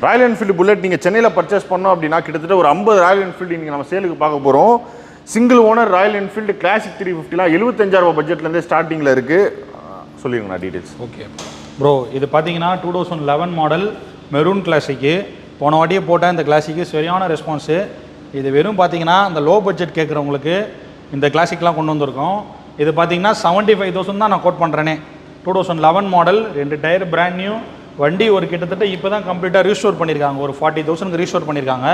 Royal Enfield bullet நீங்கள் சென்னையில் purchase பண்ணோம் அப்படின்னா கிட்டத்தட்ட ஒரு 50 ராயல் என்ஃபீல்டு நீங்கள் நம்ம சேலுக்கு பார்க்க போகிறோம். Single owner Royal Enfield Classic 350லாம் 75,000 பட்ஜெட்லேருந்தே ஸ்டார்டிங்கில் இருக்குது. சொல்லிடுங்கண்ணா டீட்டெயில்ஸ். ஓகே ப்ரோ, இது பார்த்தீங்கன்னா 2011 மாடல் மெரூன் கிளாசிக்கு. போன வாட்டியே போட்டால் இந்த கிளாசிக்கு சரியான ரெஸ்பான்ஸு. இது வெறும் பார்த்தீங்கன்னா இந்த லோ பட்ஜெட் கேட்குறவங்களுக்கு இந்த கிளாசிக்லாம் கொண்டு வந்திருக்கோம். இது பார்த்தீங்கன்னா 75,000 தான் நான் கோட் பண்ணுறேனே. 2011 மாடல், 2 டயர் பிராண்ட் நியூ வண்டி. ஒரு கிட்டத்தட்ட இப்போ தான் கம்ப்ளீட்டாக ரீஸ்டோர் பண்ணியிருக்காங்க. ஒரு 40,000க்கு ரீஸ்டோர் பண்ணியிருக்காங்க.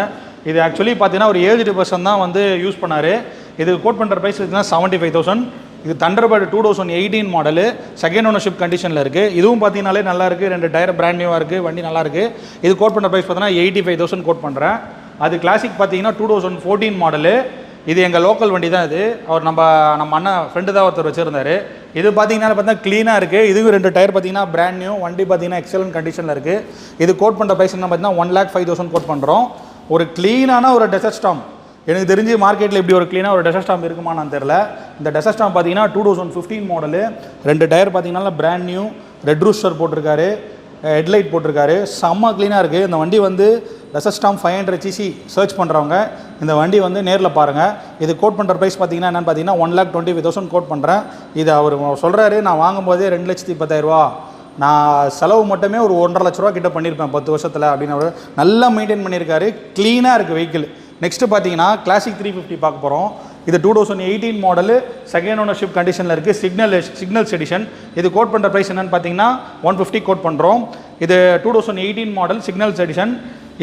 இது ஆக்சுவலி பார்த்தீங்கன்னா ஒரு ஏஜ்டு பர்சன் தான் வந்து யூஸ் பண்ணார். இது கோட் பண்ணுற ப்ரைஸ் பார்த்தீங்கன்னா 75,000. இது தண்டர்பர்ட் 2018 மாடலு, செகண்ட் ஓனர்ஷிப் கண்டிஷனில் இருக்குது. இதுவும் பார்த்தீங்கன்னாலே நல்லா இருக்குது. 2 டயர் பிராண்ட் நியூவாக இருக்குது, வண்டி நல்லா இருக்குது. இது கோட் பண்ணுற ப்ரைஸ் பார்த்தீங்கன்னா 85,000 கோட் பண்ணுறேன். அது கிளாசிக் பார்த்தீங்கன்னா 2014 மாடலு. இது எங்கள் லோக்கல் வண்டி தான். இது அவர் நம்ம அண்ணன் ஃப்ரெண்டு தான் ஒருத்தர் வச்சுருந்தார். இது பார்த்தீங்கன்னா க்ளீனாக இருக்குது. இதுவும் 2 டயர் பார்த்தீங்கன்னா பிராண்ட் நியூ, வண்டி பார்த்தீங்கன்னா எக்ஸலன்ட் கண்டிஷனில் இருக்குது. இது கோட் பண்ணுற ப்ரைஸ் என்ன பார்த்தீங்கன்னா 1,05,000 கோட் பண்ணுறோம். ஒரு க்ளீனான ஒரு டெசர்ட் ஸ்டாம், எனக்கு தெரிஞ்சு மார்க்கெட்டில் இப்படி ஒரு க்ளீனாக ஒரு டெசர்ட் ஸ்டாம் இருக்குமான்னு தெரில. இந்த டெசர்ட் ஸ்டாம் பார்த்தீங்கன்னா 2015 மாடலு, 2 டயர் பார்த்தீங்கன்னா பிராண்ட் நியூ, ரெட் ரூஸ்டர் போட்டிருக்காரு, ஹெட்லைட் போட்டிருக்காரு, செம்ம க்ளீனாக இருக்குது. இந்த வண்டி வந்து டெசர்ட் ஸ்டாம் 500cc சர்ச் பண்ணுறவங்க இந்த வண்டி வந்து நேரில் பாருங்கள். இது கோட் பண்ணுற ப்ரைஸ் பார்த்தீங்கன்னா என்னென்னு பார்த்தீங்கன்னா 1,25,000 கோட் பண்ணுறேன். இது அவர் சொல்கிறாரு, நான் வாங்கும்போதே 2,10,000, நான் செலவு மட்டுமே ஒரு 1,50,000 ரூபா கிட்ட பண்ணியிருப்பேன் 10 வருஷத்தில் அப்படின்னு அவர் நல்லா மெயின்டைன் பண்ணியிருக்காரு. க்ளீனாக இருக்குது வெஹிக்கிள். நெக்ஸ்ட்டு பார்த்தீங்கன்னா கிளாசிக் 350 பார்க்க போகிறோம். இது 2018 மாடலு, செகண்ட் ஓனர்ஷிப் கண்டிஷனில் இருக்குது, சிக்னல்ஸ் எடிஷன். இது கோட் பண்ணுற ப்ரைஸ் என்னென்னு பார்த்தீங்கன்னா 150 கோட் பண்ணுறோம். இது 2018 மாடல் சிக்னல்ஸ் எடிஷன்.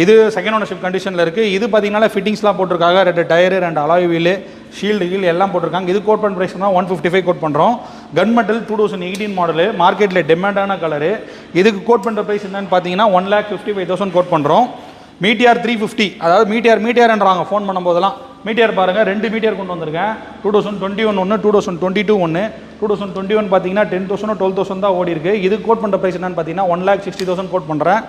இது செகண்ட் ஓனர்ஷிப் கண்டிஷனில் இருக்குது. இது பார்த்தீங்கன்னா ஃபிட்டிங்ஸ்லாம் போட்டிருக்காங்க. 2 டயரு, 2 அலாய் வீலு, ஷீல்டு கீழ் எல்லாம் போட்டிருக்காங்க. இது கோட் பண்ணுற ப்ரைஸ் தான் 155 கோட் பண்ணுறோம். கன் மெட்டல் 2018 மாடலு, மார்க்கெட்டில் டிமாண்டான கலரு. இதுக்கு கோட் பண்ணுற ப்ரைஸ் என்னென்னு பார்த்தீங்கன்னா 1,55,000 கோட் பண்ணுறோம். மீட்டிஆர் 350, அதாவது மீட்டிஆர்ன்றாங்க ஃபோன் பண்ணும்போதெல்லாம். மீட்டிஆர் பாருங்கள், 2 மீட்டிஆர் கொண்டு வந்திருக்கேன். 2021 ஒன்று, 2022 ஒன்று. 2021 பார்த்தீங்கன்னா 10,000 12,000 தான் ஓடி இருக்குது. இது கோட் பண்ணுற ப்ரைஸ் என்னென்னு பார்த்தீங்கன்னா 1,60,000 கோட் பண்ணுறேன்.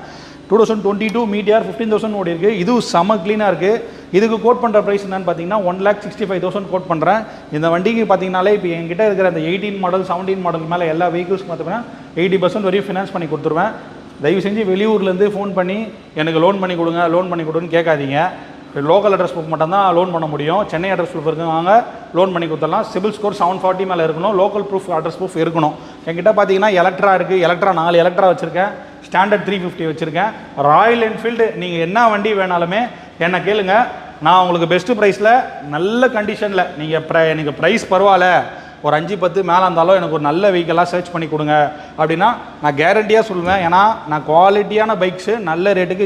2022 மீட்டிஆர் 15,000 ஓடி இருக்குது. இதுவும் செம க்ளீனாக இருக்குது. இதுக்கு கோட் பண்ணுற ப்ரைஸ் என்னென்னு பார்த்தீங்கன்னா 1,65,000 கோட் பண்ணுறேன். இந்த வண்டிக்கு பார்த்தீங்கனாலே இப்போ என்கிட்ட இருக்கிற அந்த 18 மாடல் 17 மாடலுக்கு மேலே எல்லா வெஹிக்கிள்ஸ்க்கு பார்த்தீங்கன்னா 80% வரையும் ஃபினான்ஸ் பண்ணி கொடுத்துருவேன். தயவு செஞ்சு வெளியூர்லேருந்து ஃபோன் பண்ணி எனக்கு லோன் பண்ணி கொடுங்கன்னு கேட்காதீங்க. லோக்கல் அட்ரஸ் ப்ரூஃப் மட்டும் தான் லோன் பண்ண முடியும். சென்னை அட்ரஸ் ப்ரூஃப் இருக்குவாங்க, லோன் பண்ணி கொடுத்துடலாம். சிபில் ஸ்கோர் 740 மேலே இருக்கணும். லோக்கல் ப்ரூஃப், அட்ரஸ் ப்ரூஃப் இருக்கணும். என்கிட்ட பார்த்தீங்கன்னா எலக்ட்ரா இருக்குது. எலக்ட்ரா 4 எலக்ட்ரா வச்சுருக்கேன். ஸ்டாண்டர்ட் 350 வச்சுருக்கேன். ராயல் என்ஃபீல்டு நீங்கள் என்ன வண்டி வேணாலுமே என்னை கேளுங்க, நான் உங்களுக்கு பெஸ்ட்டு ப்ரைஸில் நல்ல கண்டிஷனில் நீங்கள் எனக்கு ப்ரைஸ் பரவாயில்ல, ஒரு 5-10 மேலே இருந்தாலும் எனக்கு ஒரு நல்ல வெஹிக்கலாக சர்ச் பண்ணி கொடுங்க அப்படின்னா நான் கேரண்டியாக சொல்லுவேன். ஏன்னா நான் குவாலிட்டியான பைக்ஸு நல்ல ரேட்டுக்கு